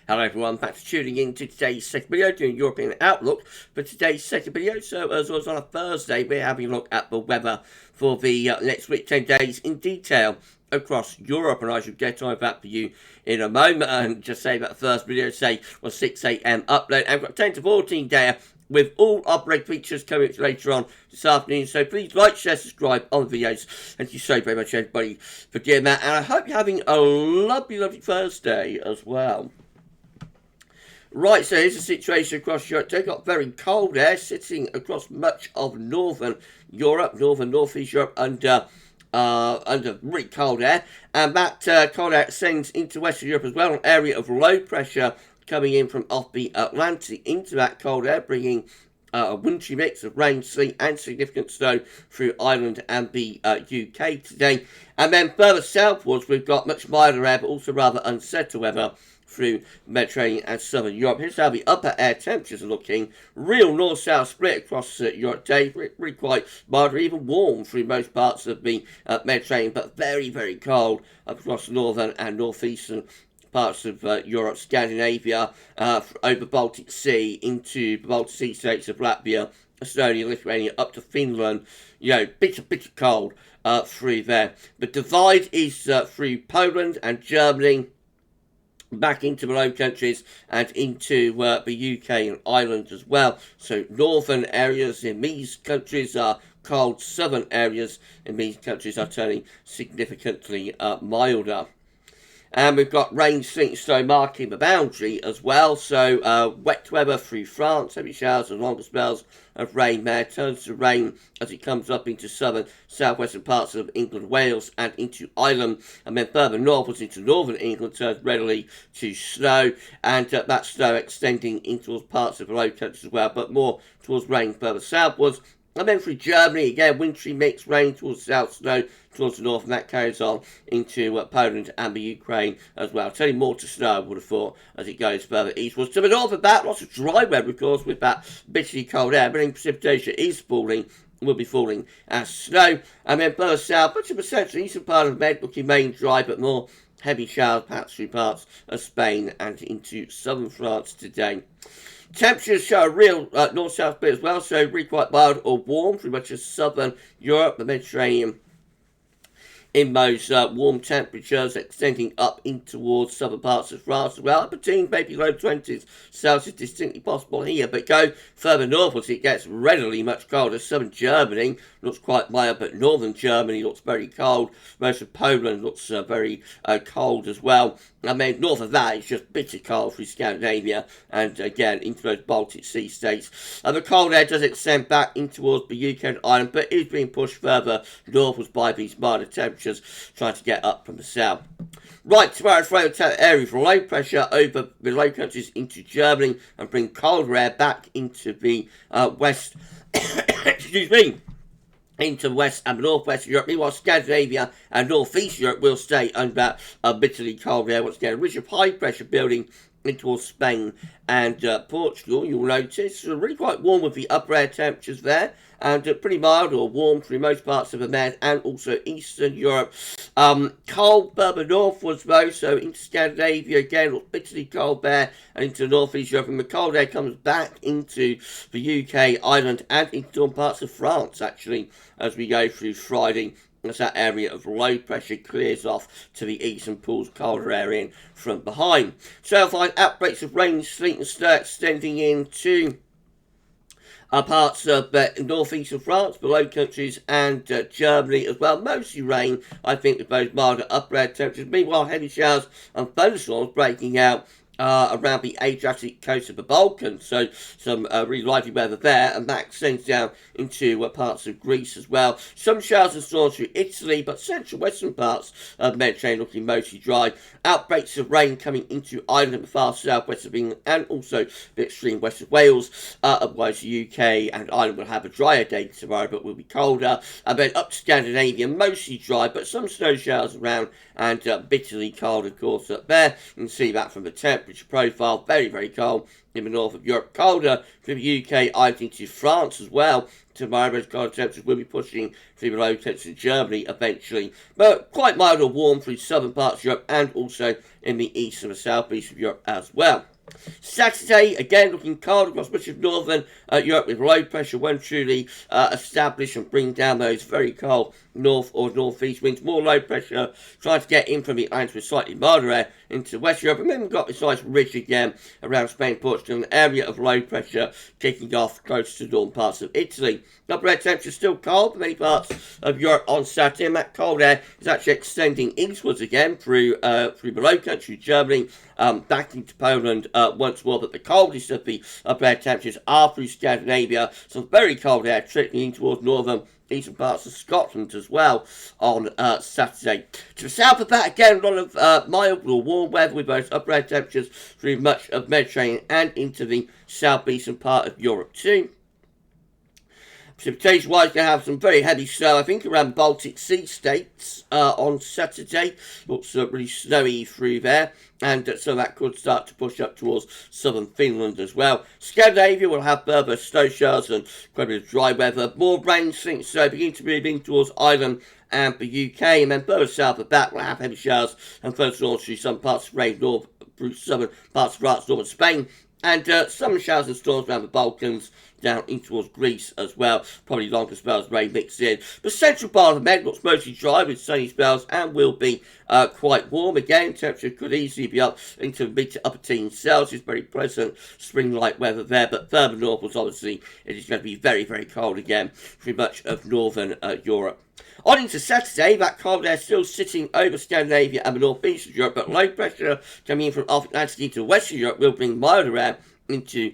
Hello everyone, back to tuning in to today's second video, doing European Outlook for today's second video. So as always on a Thursday, we're having a look at the weather for the next week, 10 days in detail across Europe, and I should get on that for you in a moment and just say that the first video, say, was 6 AM upload, and we've got 10 to 14 there with all upgrade features coming later on this afternoon. So please like, share, subscribe on the videos. Thank you so very much everybody for doing that, and I hope you're having a lovely Thursday as well. Right, so here's the situation across Europe. They've got very cold air sitting across much of northern Europe, northeast Europe, under really cold air, and that cold air extends into Western Europe as well. An area of low pressure coming in from off the Atlantic into that cold air, bringing a wintry mix of rain, sleet, and significant snow through Ireland and the UK today. And then further southwards, we've got much milder air, but also rather unsettled weather through Mediterranean and southern Europe. Here's how the upper air temperatures are looking. Real north-south split across Europe today. Really quite mild or even warm through most parts of the Mediterranean, but very, very cold across northern and northeastern parts of Europe, Scandinavia, over Baltic Sea into the Baltic Sea states of Latvia, Estonia, Lithuania, up to Finland. You know, bitter cold through there. The divide is through Poland and Germany, back into the Low Countries and into the UK and Ireland as well. So northern areas in these countries are cold, southern areas in these countries are turning significantly milder. And we've got rain, sleet and snow marking the boundary as well. So wet weather through France, heavy showers and longer spells of rain there. Turns to rain as it comes up into southern, southwestern parts of England, Wales and into Ireland. And then further northwards into northern England turns readily to snow. And that snow extending into parts of the Low Countries as well, but more towards rain further southwards. And then through Germany, again, wintry mixed rain towards the south, snow towards the north, and that carries on into Poland and the Ukraine as well. Turning more to snow, I would have thought, as it goes further eastwards. To the north of that, lots of dry weather, of course, with that bitterly cold air, but precipitation is falling, will be falling as snow. And then further south, much of the central eastern part of the Med looking main dry, but more heavy showers perhaps through parts of Spain and into southern France today. Temperatures show a real north-south split as well, so really quite mild or warm through much of southern Europe, the Mediterranean. In those warm temperatures extending up in towards southern parts of France as well. Upper teens, maybe low 20s Celsius distinctly possible here, but go further northwards it gets readily much colder. Southern Germany looks quite mild, but northern Germany looks very cold. Most of Poland looks very cold as well. I mean, north of that, it's just bitter cold through Scandinavia and again into those Baltic Sea states. The cold air does extend back in towards the UK and Ireland, but is being pushed further northwards by these milder temperatures, trying to get up from the south. Right, tomorrow throw the area for low pressure over the Low Countries into Germany and bring colder air back into the west. Excuse me. Into west and northwest Europe. Meanwhile, Scandinavia and northeast Europe will stay under that bitterly cold air. Once again, a ridge of high pressure building in towards Spain and Portugal. You'll notice really quite warm with the upper air temperatures there, and pretty mild or warm through most parts of the Med and also Eastern Europe. Cold further northwards though, so into Scandinavia again, bitterly cold there, and into northeast Europe. And the cold air comes back into the UK, Ireland, and into some parts of France actually as we go through Friday. As that area of low pressure clears off to the east and pulls colder air in from behind. So I'll find outbreaks of rain, sleet and snow extending into parts of northeast of France, the Low Countries and Germany as well. Mostly rain, I think, with those milder upper air temperatures. Meanwhile, heavy showers and thunderstorms breaking out around the Adriatic coast of the Balkans, so some really lively weather there, and that extends down into parts of Greece as well. Some showers and storms through Italy, but central western parts of the Mediterranean looking mostly dry. Outbreaks of rain coming into Ireland and the far southwest of England, and also the extreme west of Wales. Otherwise, the UK and Ireland will have a drier day tomorrow, but will be colder. And then up to Scandinavia, mostly dry, but some snow showers around, and bitterly cold, of course, up there. You can see that from the temp temperature profile. Very, very cold in the north of Europe. Colder through the UK, I think, to France as well. Tomorrow, those cold temperatures will be pushing through the low temperatures in Germany eventually. But quite mild or warm through southern parts of Europe and also in the east and the southeast of Europe as well. Saturday, again, looking cold across much of northern Europe with low pressure when truly established and bring down those very cold north or northeast winds. More low pressure trying to get in from the Atlantic with slightly milder air into West Europe. And then we've got this nice ridge again around Spain, Portugal, an area of low pressure kicking off close to the northern parts of Italy. Upper air temperature still cold for many parts of Europe on Saturday, and that cold air is actually extending eastwards again through the low country, Germany, back into Poland once more. But the coldest of the upper air temperatures are through Scandinavia. Some very cold air trickling in towards northern eastern parts of Scotland as well on Saturday. To the south of that, again, a lot of mild or warm weather with those upper air temperatures through much of Mediterranean and into the southeastern part of Europe too. Precipitation-wise, going to have some very heavy snow, I think, around Baltic Sea states on Saturday. Looks really snowy through there, and so that could start to push up towards southern Finland as well. Scandinavia will have further snow showers and quite a bit of dry weather. More rain sinks, so begin to move in towards Ireland and the UK, and then further south of that, we'll have heavy showers and further north through some parts of Spain, north through southern parts of France, northern Spain, and some showers and storms around the Balkans, down in towards Greece as well. Probably longer spells of rain mixed in. The central part of the Med looks mostly dry with sunny spells and will be quite warm again. Temperature could easily be up into mid to upper teens Celsius. Very pleasant spring-like weather there. But further northwards, obviously, it is going to be very, very cold again through much of northern Europe. On into Saturday, that cold air still sitting over Scandinavia and the northeast of Europe, but low pressure coming in from off Atlantic into Western Europe will bring milder air into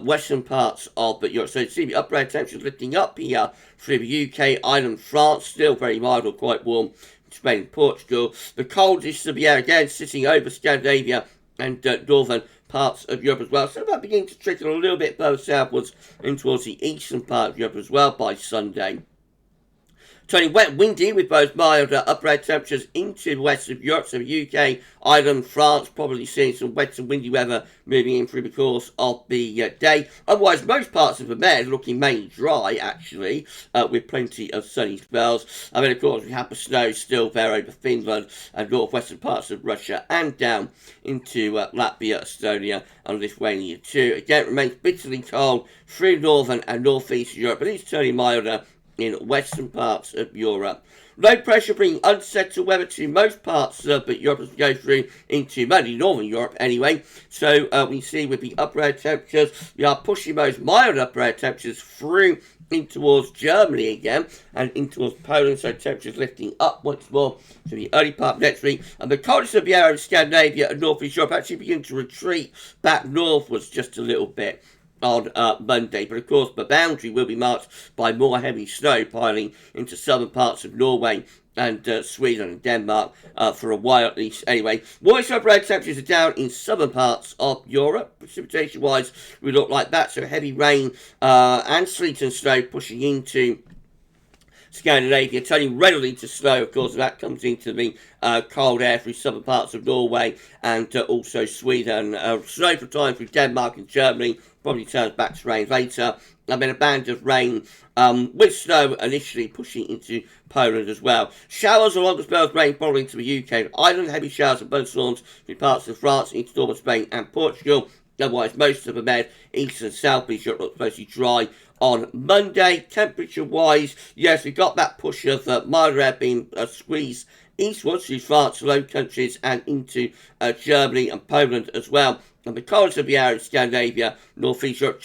western parts of Europe. So you see the upper air temperatures lifting up here through the UK, Ireland, France, still very mild or quite warm, Spain and Portugal. The coldest of the air again sitting over Scandinavia and northern parts of Europe as well. So that beginning to trickle a little bit further southwards in towards the eastern part of Europe as well by Sunday. Turning wet and windy with both milder upper air temperatures into the west of Europe, so the UK, Ireland, France, probably seeing some wet and windy weather moving in through the course of the day. Otherwise, most parts of the Med looking mainly dry, actually, with plenty of sunny spells. I mean, of course, we have the snow still there over Finland and northwestern parts of Russia and down into Latvia, Estonia and Lithuania too. Again, it remains bitterly cold through northern and northeast Europe, but it's turning milder in western parts of Europe. Low pressure bringing unsettled weather to most parts of Europe as we go through into mainly northern Europe anyway. So we see with the upper air temperatures, we are pushing those mild upper air temperatures through in towards Germany again and in towards Poland, so temperatures lifting up once more to the early part of next week. And the coldest of the area of Scandinavia and northeast Europe actually begin to retreat back northwards just a little bit on Monday, but of course the boundary will be marked by more heavy snow piling into southern parts of Norway and Sweden and Denmark for a while at least anyway. Moist upper air temperatures are down in southern parts of Europe. Precipitation wise we look like that, so heavy rain and sleet and snow pushing into Scandinavia, turning readily to snow. Of course, that comes into the cold air through southern parts of Norway and also Sweden. Snow for time through Denmark and Germany, probably turns back to rain later. And then a band of rain with snow initially pushing into Poland as well. Showers or longer spells of rain following to the UK and Ireland. Heavy showers and thunderstorms through parts of France, into northern Spain and Portugal. Otherwise, most of the Med, east and south east Europe looks mostly dry on Monday. Temperature-wise, yes, we've got that push of milder air being squeezed eastwards through France, Low Countries, and into Germany and Poland as well. And the coldest of the area in Scandinavia, northeast Europe,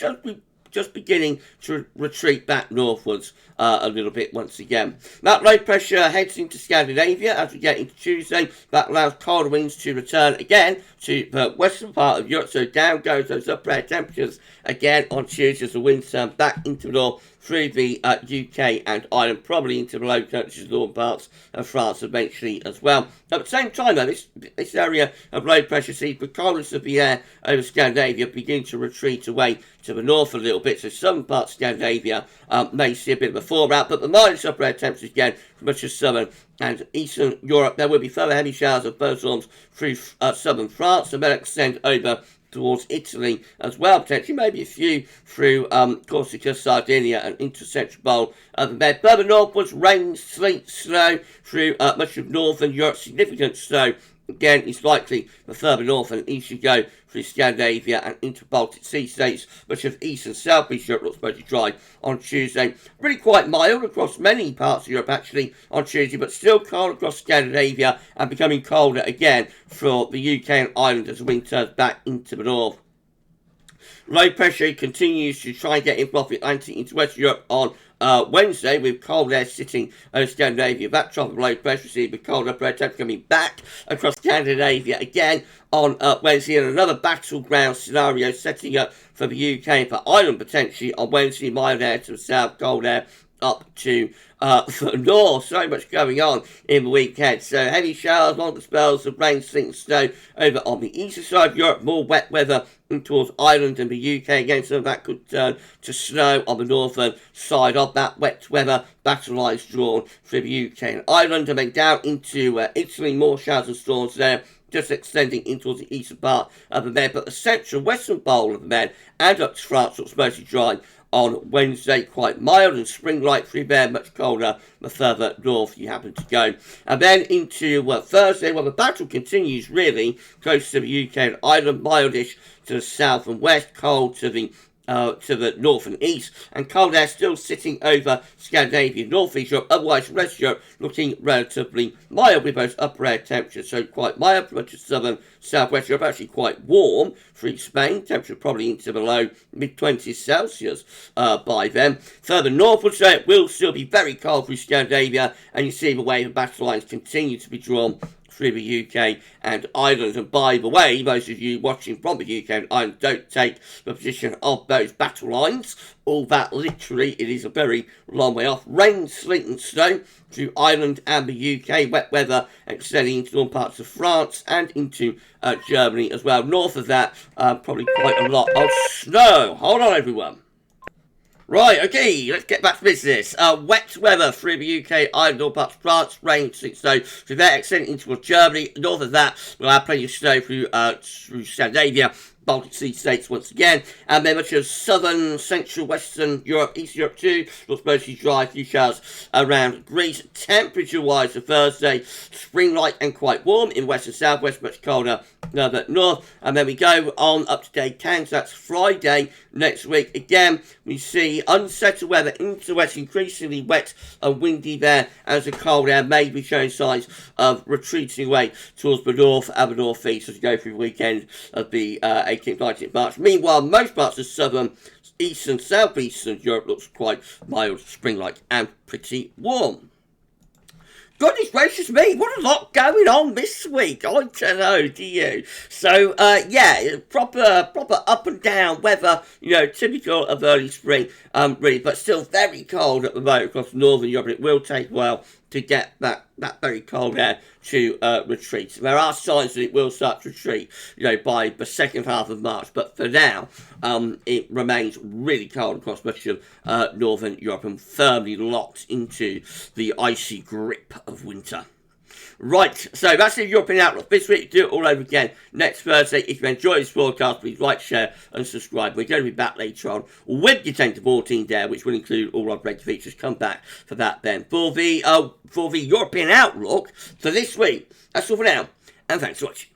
just beginning to retreat back northwards a little bit once again. That low pressure heads into Scandinavia as we get into Tuesday. That allows colder winds to return again to the western part of Europe. So down goes those upper air temperatures again on Tuesday as the winds turn back into the north through the UK and Ireland, probably into the low countries, northern parts of France eventually as well. At the same time, though, this area of low pressure sees the coldness of the air over Scandinavia begin to retreat away to the north a little bit, so some parts of Scandinavia may see a bit of a fallout, but the mildest upper air temperatures again for much of southern and eastern Europe. There will be further heavy showers of thunderstorms through southern France, and then extend over towards Italy as well, potentially maybe a few through Corsica, Sardinia and into central bowl of the Med. Further northwards, rain, sleet, snow through much of northern Europe, significant snow. Again, it's likely the further north and east you go through Scandinavia and into Baltic Sea states. Much of east and southeast Europe looks mostly dry on Tuesday. Really quite mild across many parts of Europe actually on Tuesday, but still cold across Scandinavia and becoming colder again for the UK and Ireland as the wind turns back into the north. Low pressure continues to try and get in off the Atlantic into Western Europe on Wednesday, with cold air sitting over Scandinavia. That trough of low pressure received with cold upper air temperature coming back across Scandinavia again on Wednesday, and another battleground scenario setting up for the UK and for Ireland potentially on Wednesday. Mild air to the south, cold air up to the north. So much going on in the weekend. So heavy showers, longer spells of rain, sleet and snow over on the eastern side of Europe. More wet weather towards Ireland and the UK. Again, some of that could turn to snow on the northern side of that wet weather. Battle lines drawn for the UK and Ireland. And then down into Italy, more showers and storms there, just extending in towards the eastern part of the Med. But the central western bowl of the Med and up to France looks mostly dry on Wednesday, quite mild and spring-like through there, much colder the further north you happen to go. And then into Thursday, the battle continues really close to the UK and Ireland, mildish to the south and west, cold to the north and east, and cold air still sitting over Scandinavia, northeast Europe. Otherwise, the rest of Europe looking relatively mild with those upper air temperatures. So quite mild for much of southern, southwest Europe. Actually quite warm through Spain. Temperature probably into the low mid-20s Celsius by then. Further northwards, so it will still be very cold through Scandinavia, and you see the way the battle lines continue to be drawn through the UK and Ireland. And by the way, most of you watching from the UK and Ireland don't take the position of those battle lines. All that literally, it is a very long way off. Rain, sleet and snow through Ireland and the UK. Wet weather extending into northern parts of France and into Germany as well. North of that, probably quite a lot of snow. Hold on, everyone. Right, okay, let's get back to business. Wet weather through the UK, Ireland, north parts of France, rain, sleet, snow through there, extending into Germany. North of that, we'll have plenty of snow through Scandinavia, Baltic Sea states once again, and then much of southern, central, western Europe, Eastern Europe too. Looks mostly dry, a few showers around Greece. Temperature-wise for Thursday, spring-like and quite warm in west and southwest, much colder than north. And then we go on up to day 10, so that's Friday next week. Again, we see unsettled weather into the west, increasingly wet and windy there, as the cold air may be showing signs of retreating away towards the north and the northeast as we go through the weekend of the 18th, 19th March. Meanwhile, most parts of southern, eastern, southeastern Europe looks quite mild, spring-like and pretty warm. Goodness gracious me, what a lot going on this week. I don't know, do you? So, yeah, proper up and down weather, you know, typical of early spring, really, but still very cold at the moment across northern Europe. It will take a while to get that very cold air to retreat. There are signs that it will start to retreat, you know, by the second half of March, but for now, it remains really cold across much of northern Europe and firmly locked into the icy grip of winter. Right, so that's the European Outlook. This week, do it all over again next Thursday. If you enjoy this broadcast, please like, share, and subscribe. We're going to be back later on with the 10 to 14 there, which will include all our great features. Come back for that then. For the European Outlook for this week, that's all for now, and thanks for watching.